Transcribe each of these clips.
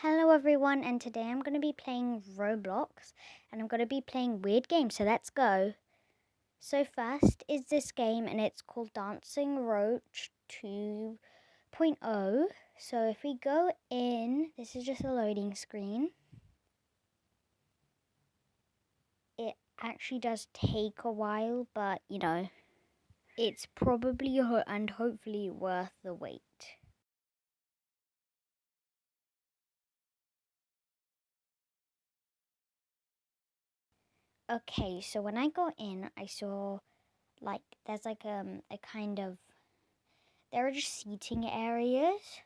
Hello everyone, and today I'm going to be playing Roblox and I'm going to be playing weird games, so let's go. So first is this game and it's called Dancing Roach 2.0. So if we go in, this is just a loading screen. It actually does take a while, but it's probably and hopefully worth the wait. Okay, so when I got in, I saw there's a kind of, there are just seating areas,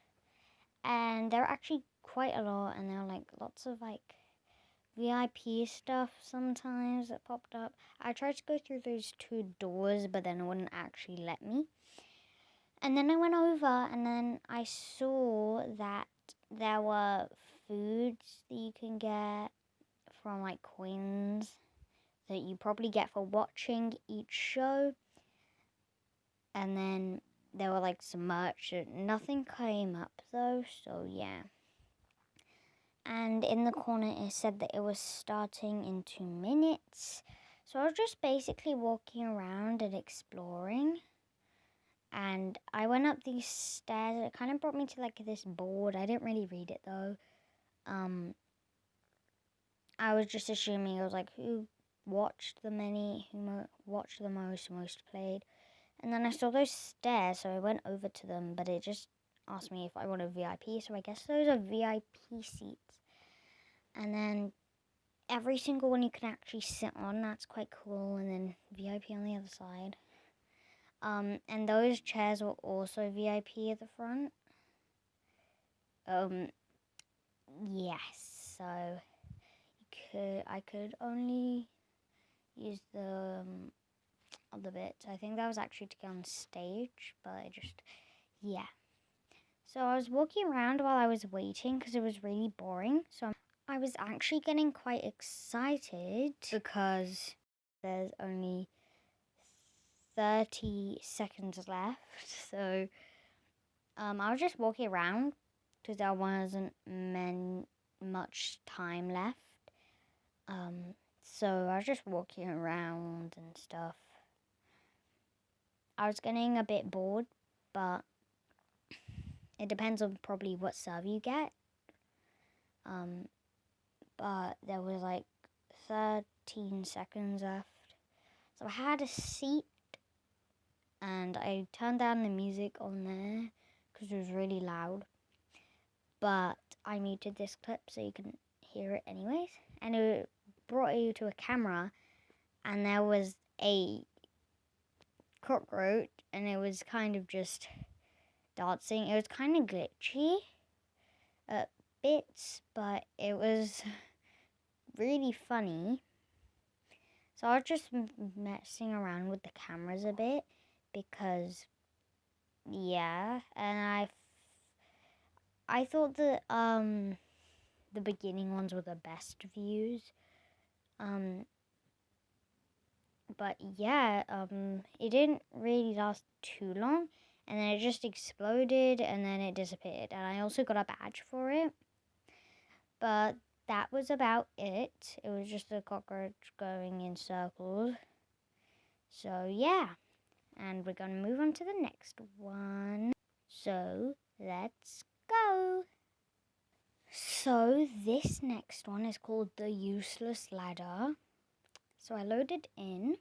and there are actually quite a lot, and there are lots of VIP stuff sometimes that popped up. I tried to go through those two doors, but then it wouldn't actually let me. And then I went over, and then I saw that there were foods that you can get from coins that you probably get for watching each show. And then there were some merch. Nothing came up though, so yeah. And in the corner it said that it was starting in 2 minutes. So I was just basically walking around and exploring. And I went up these stairs. It kind of brought me to this board. I didn't really read it though. I was just assuming it was who watched who watched the most played. And then I saw those stairs, so I went over to them, but it just asked me if I wanted VIP, so I guess those are VIP seats. And then every single one you can actually sit on, that's quite cool, and then VIP on the other side. And those chairs were also VIP at the front. Yes, so I could only use the other bits. I think that was actually to get on stage, but yeah. So I was walking around while I was waiting because it was really boring. So I was actually getting quite excited because there's only 30 seconds left. So I was just walking around because there wasn't much time left. So I was just walking around and stuff. I was getting a bit bored, but it depends on probably what server you get. But there was 13 seconds left. So I had a seat and I turned down the music on there because it was really loud. But I muted this clip so you can hear it anyways. And it brought you to a camera and there was a cockroach and it was kind of just dancing. It was kind of glitchy at bits, but it was really funny. So I was just messing around with the cameras a bit because, yeah, and I thought that the beginning ones were the best views. But yeah, it didn't really last too long, and then it just exploded and then it disappeared. And I also got a badge for it. But that was about it. It was just a cockroach going in circles. So yeah, and we're gonna move on to the next one. So let's go. So this next one is called the useless ladder. So I loaded in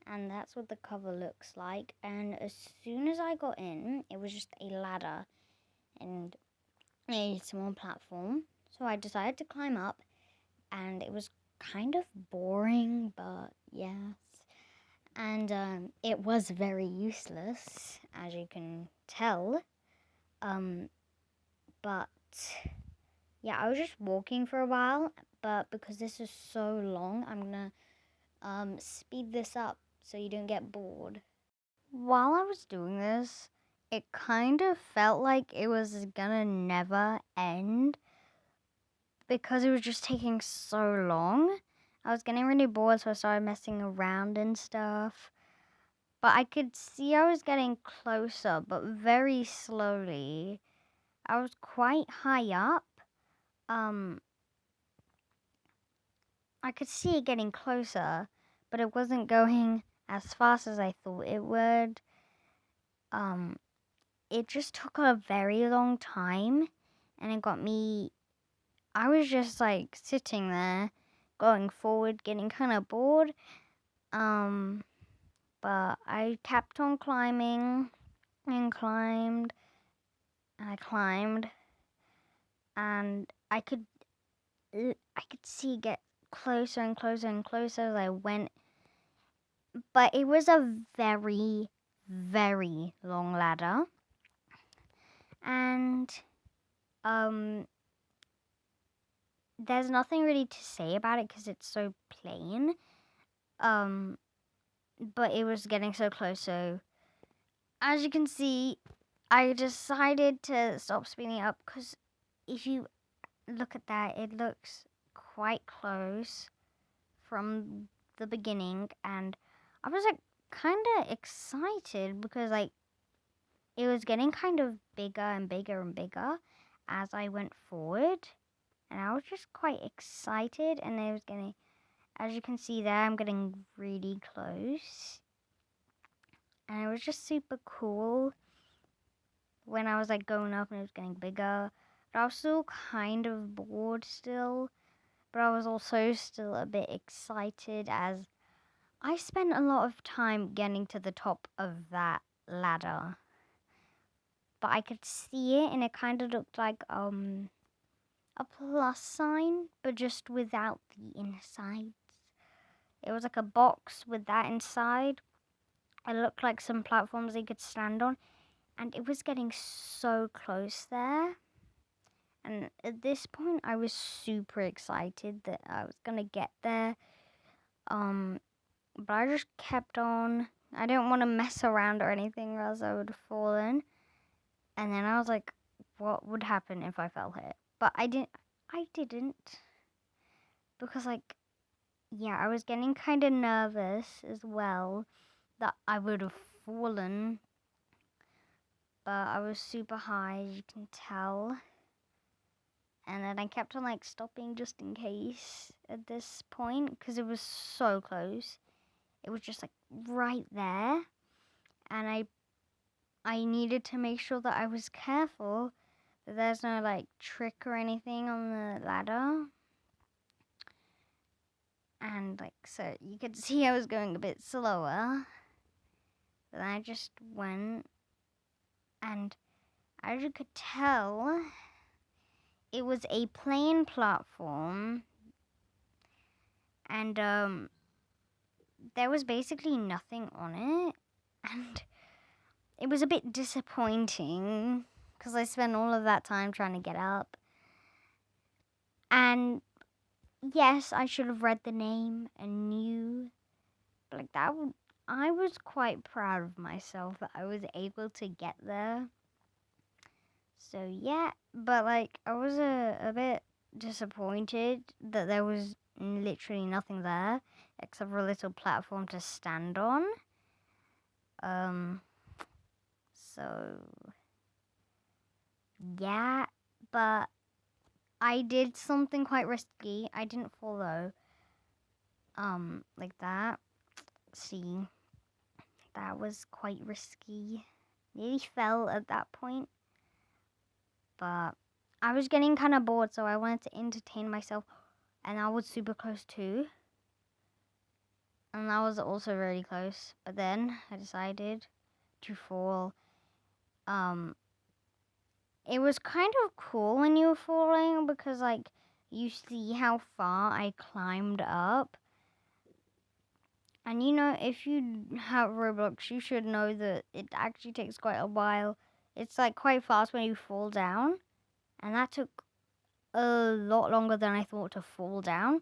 and that's what the cover looks like. And as soon as I got in, it was just a ladder and a small platform. So I decided to climb up and it was kind of boring, but yes. And it was very useless, as you can tell. But yeah, I was just walking for a while, but because this is so long, I'm gonna speed this up so you don't get bored. While I was doing this, it kind of felt like it was gonna never end because it was just taking so long. I was getting really bored, so I started messing around and stuff. But I could see I was getting closer, but very slowly. I was quite high up, I could see it getting closer, but it wasn't going as fast as I thought it would. It just took a very long time, and it got me. I was just like sitting there, going forward, getting kind of bored. But I kept on climbing and climbed, and I climbed, and I could see it get closer and closer and closer as I went. But it was a very, very long ladder, and there's nothing really to say about it because it's so plain. But it was getting so close, so as you can see, I decided to stop speeding up because if you look at that, it looks quite close from the beginning, and I was like kind of excited because like it was getting kind of bigger and bigger and bigger as I went forward, and I was just quite excited, and it was getting, as you can see there, I'm getting really close, and it was just super cool when I was like going up and it was getting bigger, but I was still kind of bored still, but I was also still a bit excited as I spent a lot of time getting to the top of that ladder. But I could see it, and it kind of looked like a plus sign, but just without the insides. It was like a box with that inside. It looked like some platforms you could stand on, and it was getting so close there. And at this point, I was super excited that I was gonna get there. But I just kept on. I didn't want to mess around or anything, or else I would have fallen. And then I was like, what would happen if I fell here? But I didn't. Because, like, yeah, I was getting kind of nervous as well that I would have fallen. But I was super high, as you can tell. And then I kept on, like, stopping just in case at this point because it was so close. It was just, like, right there. And I needed to make sure that I was careful that there's no like trick or anything on the ladder. And like, so you could see I was going a bit slower. Then I just went, and as you could tell, it was a plain platform, and there was basically nothing on it, and it was a bit disappointing because I spent all of that time trying to get up. And yes, I should have read the name and knew. But like that would, I was quite proud of myself that I was able to get there. So yeah, but like I was a bit disappointed that there was literally nothing there except for a little platform to stand on. So yeah, but I did something quite risky. I didn't fall though. Like that. See, that was quite risky. Nearly fell at that point. But I was getting kind of bored, so I wanted to entertain myself. And I was super close too. And that was also really close. But then I decided to fall. It was kind of cool when you were falling because like you see how far I climbed up. And you know, if you have Roblox, you should know that it actually takes quite a while. It's like quite fast when you fall down. And that took a lot longer than I thought to fall down.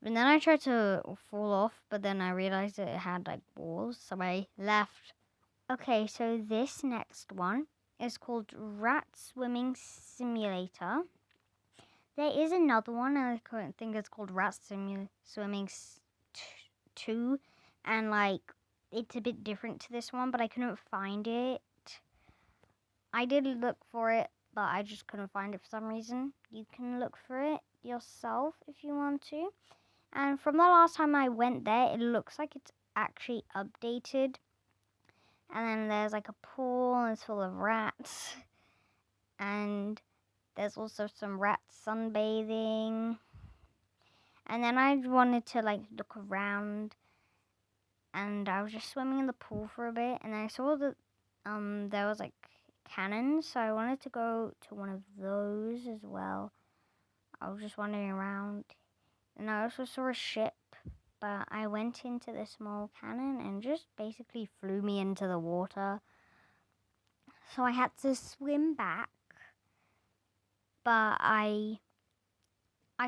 And then I tried to fall off, but then I realized that it had like walls, so I left. Okay, so this next one is called Rat Swimming Simulator. There is another one, I think it's called Rat Swimming 2, and like it's a bit different to this one, but I couldn't find it. I did look for it, but I just couldn't find it for some reason. you can look for it yourself if you want to. And from the last time I went there, it looks like it's actually updated. And then there's like a pool and it's full of rats. And there's also some rats sunbathing. And then I wanted to like look around, and I was just swimming in the pool for a bit, and I saw that there was like cannons, so I wanted to go to one of those as well. I was just wandering around, and I also saw a ship, but I went into the small cannon and just basically flew me into the water. So I had to swim back, but I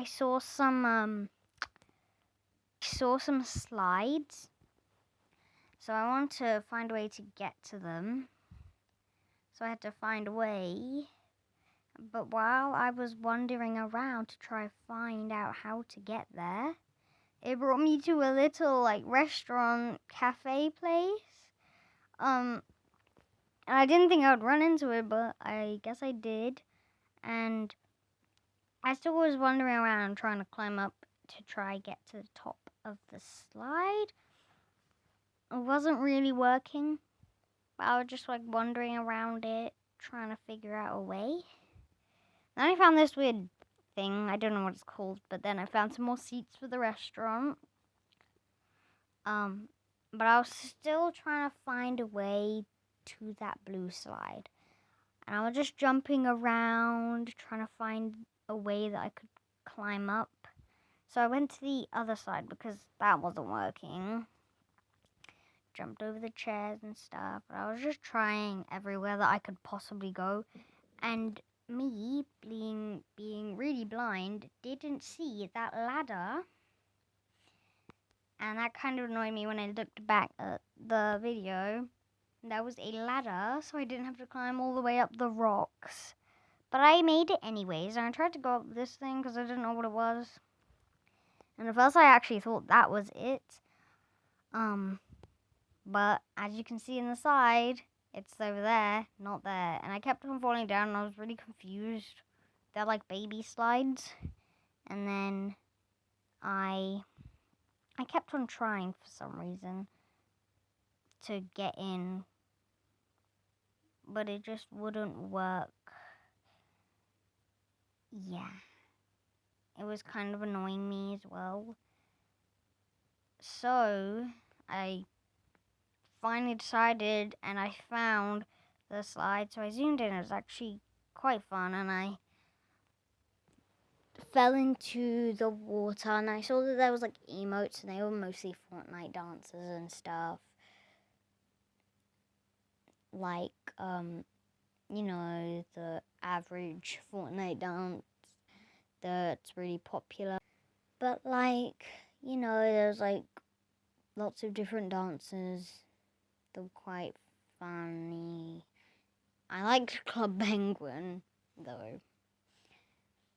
saw some slides, so I want to find a way to get to them. So I had to find a way. But while I was wandering around to try to find out how to get there, it brought me to a little like restaurant cafe place. And I didn't think I would run into it, but I guess I did. And I still was wandering around trying to climb up to try get to the top of the slide. It wasn't really working, but I was just like wandering around it, trying to figure out a way. Then I found this weird thing. I don't know what it's called, but then I found some more seats for the restaurant. But I was still trying to find a way to that blue slide. And I was just jumping around, trying to find a way that I could climb up. So I went to the other side because that wasn't working. Jumped over the chairs and stuff. But I was just trying everywhere that I could possibly go. And me, being really blind, didn't see that ladder. And that kind of annoyed me when I looked back at the video. There was a ladder, so I didn't have to climb all the way up the rocks. But I made it anyways, and I tried to go up this thing because I didn't know what it was. And at first I actually thought that was it. But as you can see in the side, it's over there, not there. And I kept on falling down, and I was really confused. They're like baby slides. And then I kept on trying for some reason to get in, but it just wouldn't work. Yeah. It was kind of annoying me as well. So I finally decided, and I found the slide. So I zoomed in. It was actually quite fun, and I fell into the water, and I saw that there was like emotes, and they were mostly Fortnite dances and stuff. Like, you know, the average Fortnite dance that's really popular. But like, you know, there's like lots of different dances that were quite funny. I liked Club Penguin, though.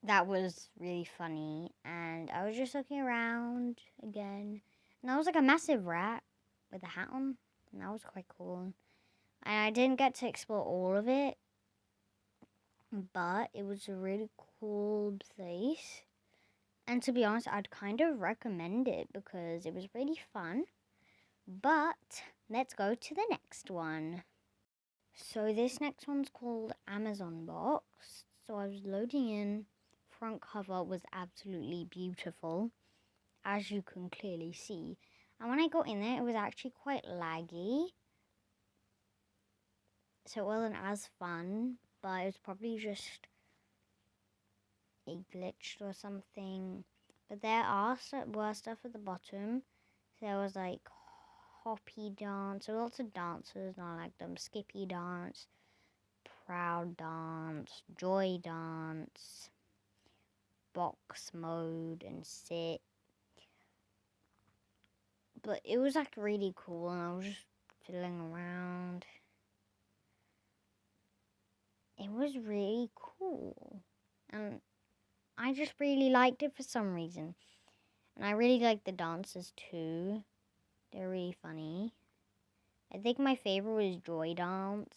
That was really funny. And I was just looking around again. And I was like a massive rat with a hat on. And that was quite cool. And I didn't get to explore all of it, but it was a really cool place. And to be honest, I'd kind of recommend it because it was really fun. But let's go to the next one. So this next one's called Amazon Box. So I was loading in. Front cover was absolutely beautiful, as you can clearly see. And when I got in there, it was actually quite laggy. So it wasn't as fun, but it was probably just a glitch or something. But there were stuff at the bottom. So there was like hoppy dance, so lots of dances, and I like them. Skippy dance, proud dance, joy dance, box mode, and sit. But it was like really cool, and I was just fiddling around. It was really cool, and I just really liked it for some reason. And I really liked the dances too. They're really funny. I think my favorite was joy dance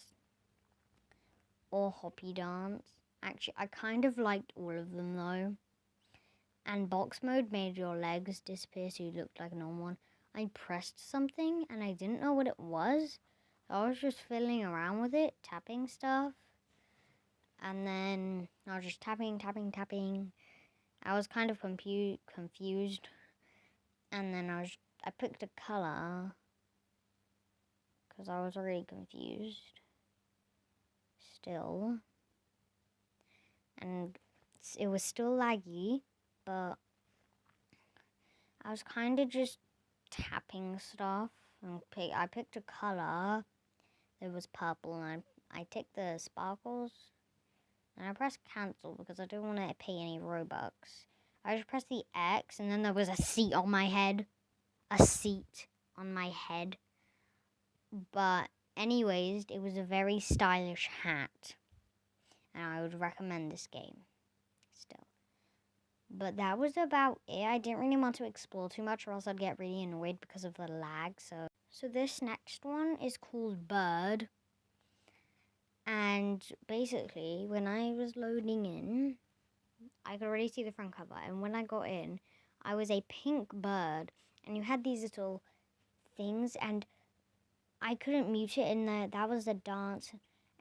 or hoppy dance. Actually, I kind of liked all of them though. And box mode made your legs disappear so you looked like a normal one. I pressed something and I didn't know what it was. So I was just fiddling around with it, tapping stuff. And then I was just tapping. I was kind of confused. And then I picked a color because I was already confused still. And it was still laggy, but I was kind of just tapping stuff. And I picked a color that was purple, and I took the sparkles. And I pressed cancel because I don't want to pay any Robux. I just pressed the X, and then there was a seat on my head. A seat on my head. But anyways, it was a very stylish hat. And I would recommend this game still. But that was about it. I didn't really want to explore too much or else I'd get really annoyed because of the lag. So this next one is called Bird. And basically, when I was loading in, I could already see the front cover. And when I got in, I was a pink bird. And you had these little things. And I couldn't mute it in there. That was the dance.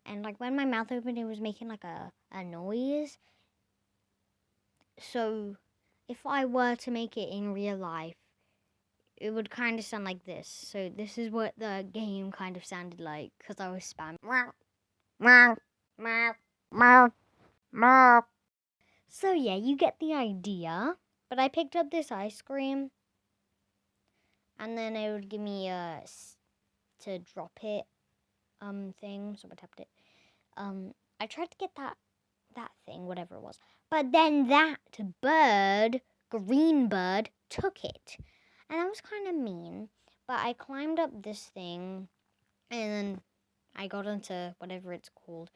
And like when my mouth opened, it was making like a noise. So if I were to make it in real life, it would kind of sound like this. So this is what the game kind of sounded like because I was spamming. So yeah, you get the idea. But I picked up this ice cream, and then it would give me to drop it thing. So I tapped it. I tried to get that thing, whatever it was, but then that bird, green bird, took it, and that was kind of mean. But I climbed up this thing, and then I got into whatever it's called.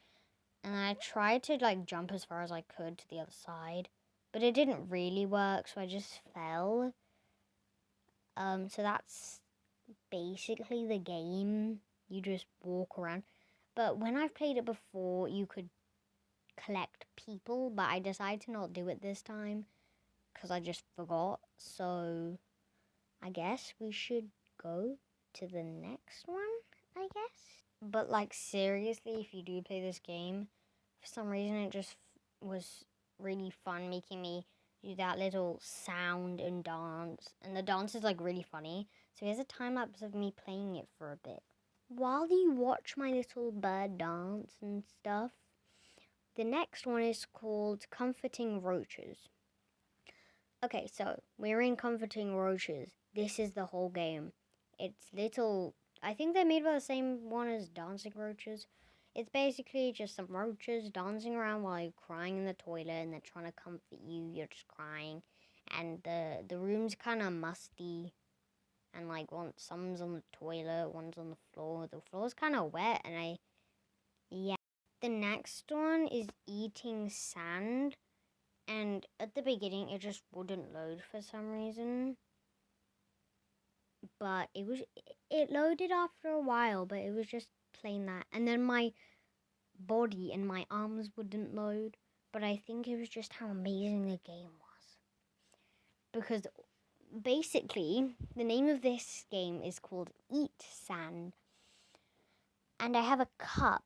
And I tried to like jump as far as I could to the other side, but it didn't really work, so I just fell. So that's basically the game. You just walk around. But when I've played it before, you could collect people, but I decided to not do it this time because I just forgot. So I guess we should go to the next one, I guess. But like seriously, if you do play this game, for some reason it just was really fun making me do that little sound and dance. And the dance is like really funny. So here's a time lapse of me playing it for a bit. While you watch my little bird dance and stuff, the next one is called Comforting Roaches. Okay, so we're in Comforting Roaches. This is the whole game. It's little, I think they're made by the same one as Dancing Roaches. It's basically just some roaches dancing around while you're crying in the toilet and they're trying to comfort you. You're just crying. And the room's kind of musty. And like some's on the toilet, one's on the floor. The floor's kind of wet and yeah. The next one is Eating Sand. And at the beginning, it just wouldn't load for some reason. But it loaded after a while, but it was just plain that. And then my body and my arms wouldn't load. But I think it was just how amazing the game was. Because basically, the name of this game is called Eat Sand. And I have a cup,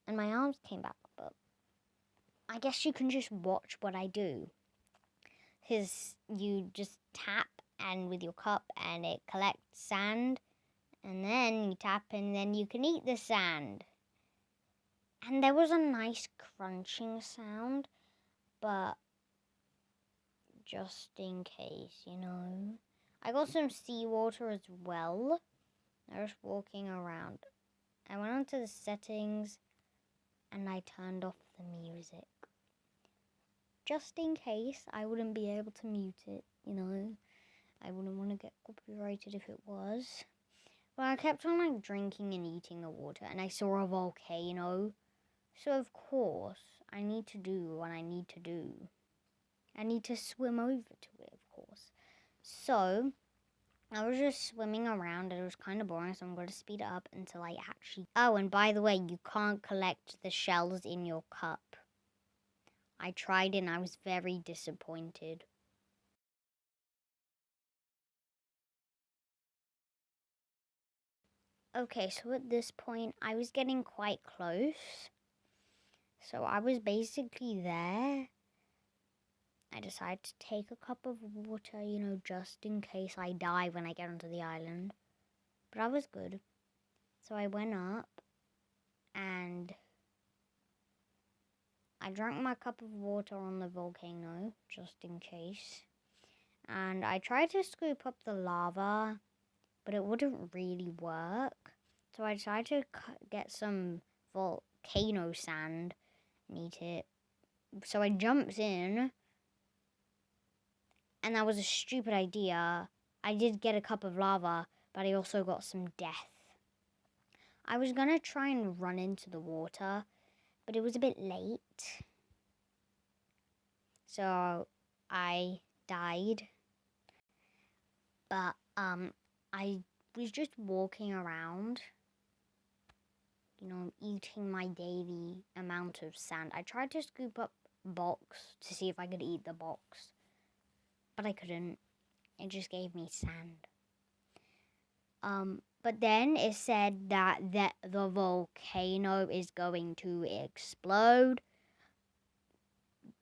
and my arms came back, but I guess you can just watch what I do. Because you just tap and with your cup and it collects sand. And then you tap and then you can eat the sand. And there was a nice crunching sound. But just in case, I got some seawater as well. I was walking around. I went onto the settings and I turned off the music. Just in case I wouldn't be able to mute it, I wouldn't want to get copyrighted if it was. But I kept on like drinking and eating the water and I saw a volcano. So of course, I need to do what I need to do. I need to swim over to it, of course. So I was just swimming around and it was kind of boring, so I'm going to speed it up until I actually... Oh, and by the way, you can't collect the shells in your cup. I tried and I was very disappointed. Okay, so at this point, I was getting quite close. So I was basically there. I decided to take a cup of water, just in case I die when I get onto the island. But I was good. So I went up and I drank my cup of water on the volcano, just in case. And I tried to scoop up the lava, but it wouldn't really work. So I decided to get some volcano sand and eat it. So I jumped in, and that was a stupid idea. I did get a cup of lava, but I also got some death. I was gonna try and run into the water, but it was a bit late. So I died. But I was just walking around, eating my daily amount of sand. I tried to scoop up box to see if I could eat the box, but I couldn't. It just gave me sand. But then it said that the volcano is going to explode.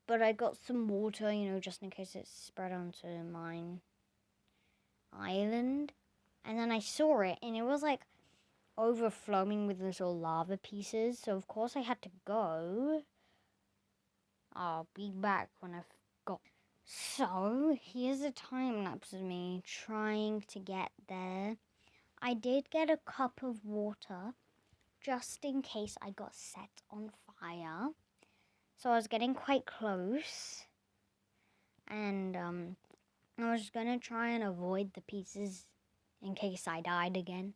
But I got some water, just in case it spread onto my island. And then I saw it, and it was like overflowing with little lava pieces. So of course I had to go. I'll be back when I've got. So here's a time lapse of me trying to get there. I did get a cup of water just in case I got set on fire. So I was getting quite close. And I was gonna try and avoid the pieces in case I died again.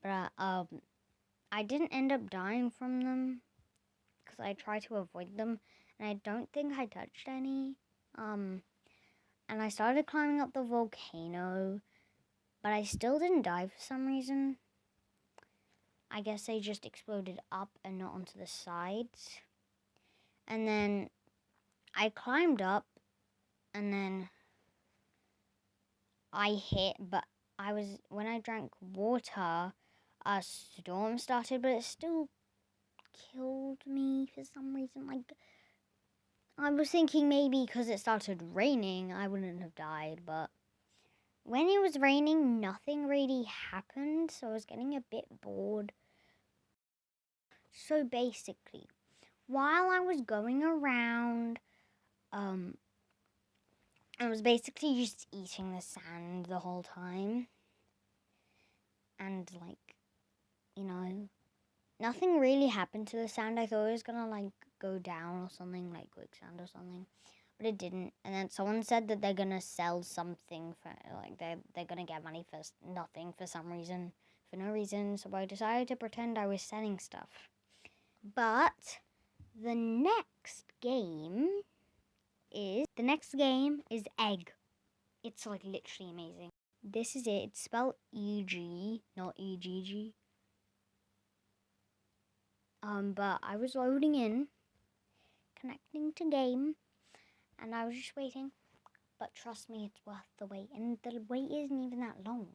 But I didn't end up dying from them because I tried to avoid them, and I don't think I touched any. And I started climbing up the volcano, but I still didn't die for some reason. I guess they just exploded up and not onto the sides. And then I climbed up, and then I hit, but when I drank water, a storm started, but it still killed me for some reason. Like, I was thinking maybe because it started raining, I wouldn't have died, but when it was raining, nothing really happened, so I was getting a bit bored. So basically, while I was going around, I was basically just eating the sand the whole time. And, nothing really happened to the sand. I thought it was gonna, go down or something, like quicksand or something. But it didn't. And then someone said that they're gonna sell something for, they're gonna get money for nothing for some reason. For no reason. So I decided to pretend I was selling stuff. But the next game is egg. It's, literally amazing. This is it. It's spelled E-G, not E-G-G. But I was loading in, connecting to game, and I was just waiting. But trust me, it's worth the wait. And the wait isn't even that long.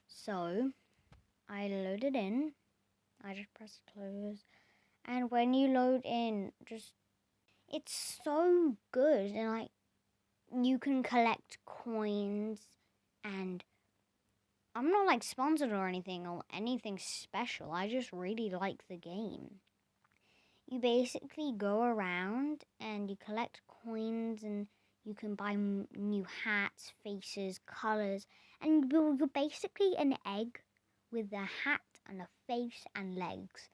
So, I loaded in. I just pressed close. And when you load in, it's so good. And, you can collect coins. And I'm not, sponsored or anything special. I just really like the game. You basically go around and you collect coins, and you can buy new hats, faces, colors, and you're basically an egg with a hat and a face and legs.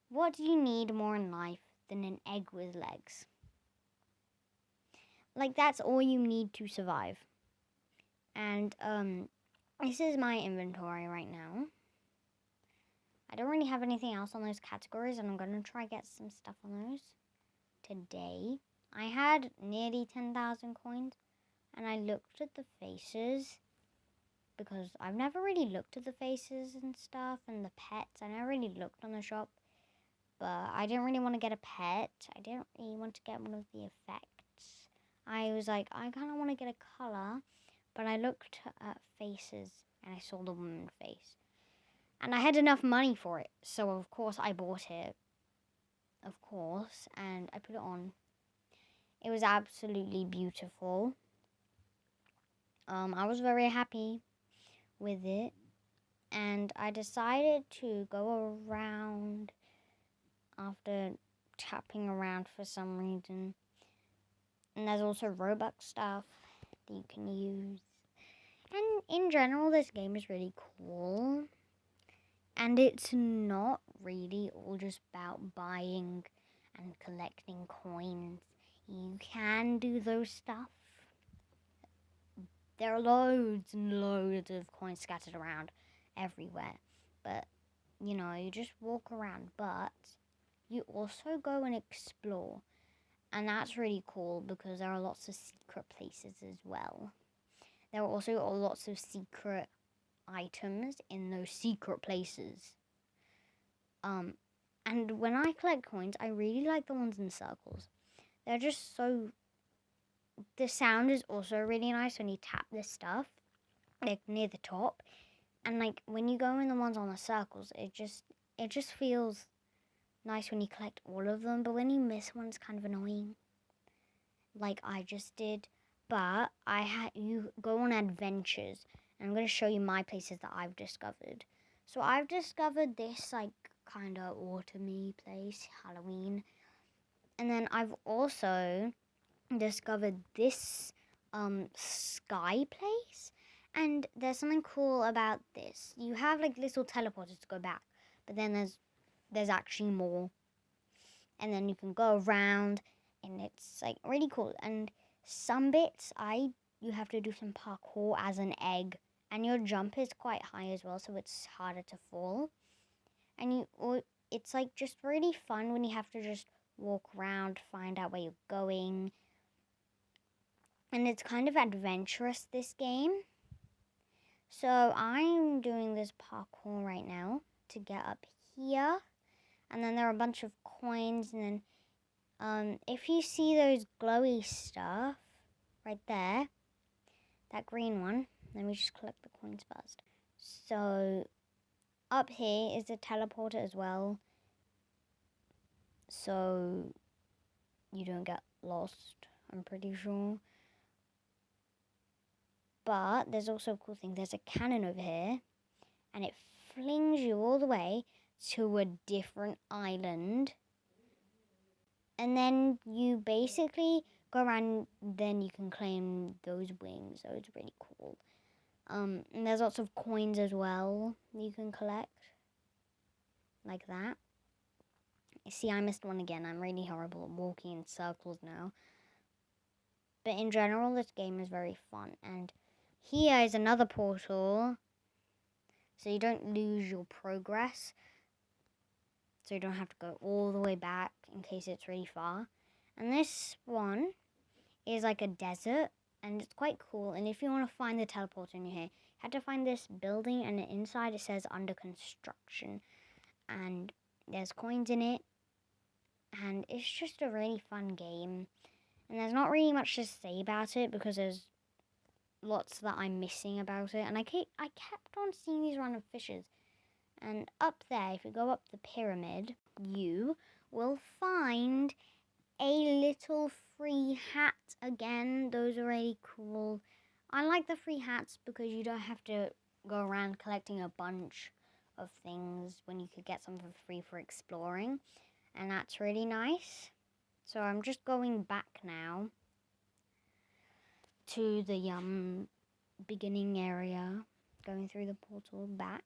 What do you need more in life than an egg with legs? That's all you need to survive. And this is my inventory right now. I don't really have anything else on those categories, and I'm going to try get some stuff on those today. I had nearly 10,000 coins, and I looked at the faces because I've never really looked at the faces and stuff and the pets. I never really looked on the shop, but I didn't really want to get a pet. I didn't really want to get one of the effects. I was like, I kind of want to get a color, but I looked at faces and I saw the woman face. And I had enough money for it, so of course I bought it. Of course, and I put it on. It was absolutely beautiful. I was very happy with it, and I decided to go around after tapping around for some reason. And there's also Roblox stuff that you can use. And in general, this game is really cool. And it's not really all just about buying and collecting coins. You can do those stuff. There are loads and loads of coins scattered around everywhere. But, you just walk around. But you also go and explore. And that's really cool because there are lots of secret places as well. There are also lots of secret items in those secret places. And when I collect coins, I really like the ones in circles. They're just so... The sound is also really nice when you tap this stuff, like near the top. And like when you go in the ones on the circles, it just feels nice when you collect all of them. But when you miss one, it's kind of annoying. Like I just did. But you go on adventures. And I'm going to show you my places that I've discovered. So I've discovered this like kind of autumny place, Halloween. And then I've also discovered this sky place. And there's something cool about this. You have like little teleporters to go back. But then there's actually more. And then you can go around. And it's like really cool. And some bits you have to do some parkour as an egg. And your jump is quite high as well, so it's harder to fall. And it's like just really fun when you have to just walk around, find out where you're going. And it's kind of adventurous, this game. So I'm doing this parkour right now to get up here. And then there are a bunch of coins. And then if you see those glowy stuff right there, that green one, let me just collect the coins first. So up here is a teleporter as well. So you don't get lost, I'm pretty sure. But there's also a cool thing. There's a cannon over here. And it flings you all the way to a different island. And then you basically go around, then you can claim those wings. So it's really cool. And there's lots of coins as well you can collect. Like that. See, I missed one again. I'm really horrible at walking in circles now. But in general, this game is very fun. And here is another portal. So you don't lose your progress. So you don't have to go all the way back in case it's really far. And this one is like a desert. And it's quite cool. And if you want to find the teleporter in your hair, you have to find this building. And inside it says under construction. And there's coins in it. And it's just a really fun game. And there's not really much to say about it because there's lots that I'm missing about it. And I kept on seeing these random fishes. And up there, if you go up the pyramid, you will find a little free hat again. Those are really cool. I like the free hats because you don't have to go around collecting a bunch of things when you could get some for free for exploring. And that's really nice. So I'm just going back now to the beginning area, going through the portal back.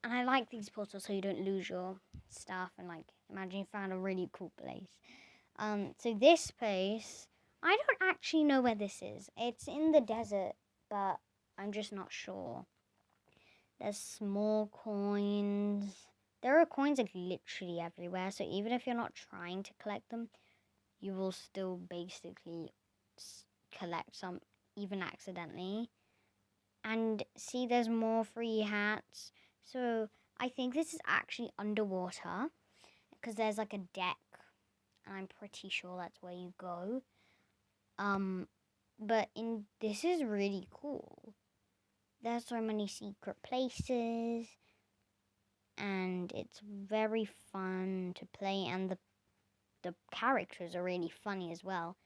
And I like these portals so you don't lose your stuff and like imagine you found a really cool place. So this place, I don't actually know where this is. It's in the desert, but I'm just not sure. There's small coins. There are coins like literally everywhere, so even if you're not trying to collect them, you will still basically collect some, even accidentally. And see, there's more free hats. So I think this is actually underwater. because there's like a deck, and I'm pretty sure that's where you go. But this is really cool. There's so many secret places, and it's very fun to play, and the characters are really funny as well,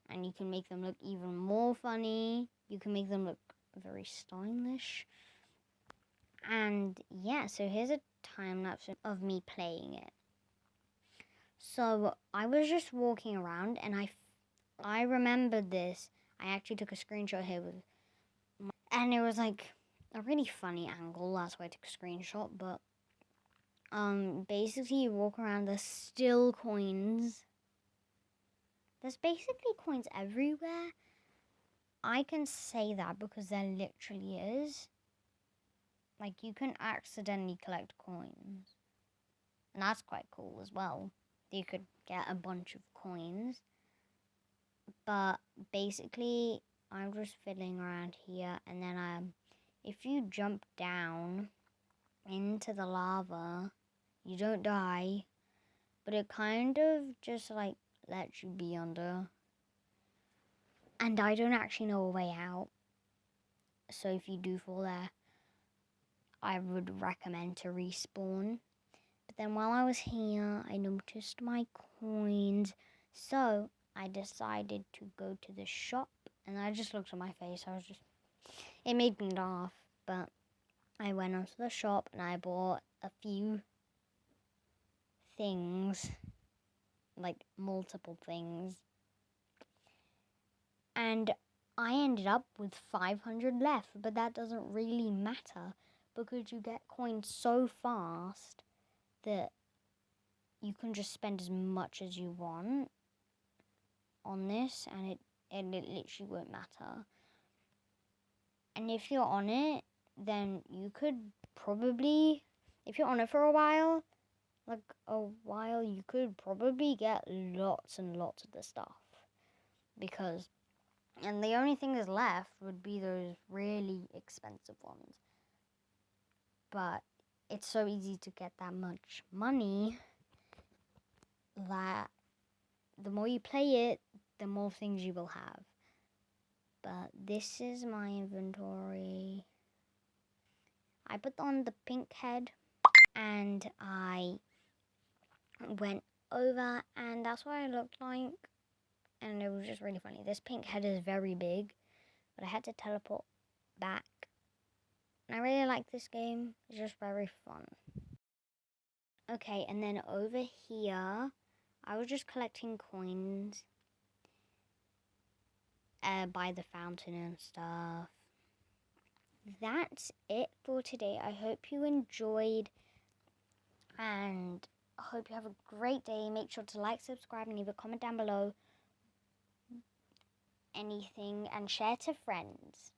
and you can make them look even more funny. You can make them look very stylish. And yeah, so here's a time lapse of me playing it. So I was just walking around, and I remembered this. I actually took a screenshot here and it was like a really funny angle. That's why I took a screenshot. But basically you walk around. There's still coins. There's basically coins everywhere. I can say that because there literally is. Like, you can accidentally collect coins. And that's quite cool as well. You could get a bunch of coins. But basically, I'm just fiddling around here. And then if you jump down into the lava, you don't die. But it kind of just, like, lets you be under. And I don't actually know a way out. So if you do fall there, I would recommend to respawn. But then while I was here, I noticed my coins. So I decided to go to the shop. And I just looked at my face. It made me laugh. But I went onto the shop and I bought a few things. Like multiple things. And I ended up with 500 left. But that doesn't really matter, because you get coins so fast that you can just spend as much as you want on this, and it literally won't matter. And if you're on it, then you could probably, if you're on it for a while, you could probably get lots and lots of the stuff. And the only thing that's left would be those really expensive ones. But it's so easy to get that much money that the more you play it, the more things you will have. But this is my inventory. I put on the pink head and I went over, and that's what I looked like. And it was just really funny. This pink head is very big, but I had to teleport back. And I really like this game. It's just very fun. Okay, and then over here, I was just collecting coins by the fountain and stuff. That's it for today. I hope you enjoyed, and I hope you have a great day. Make sure to like, subscribe, and leave a comment down below. Anything, and share to friends.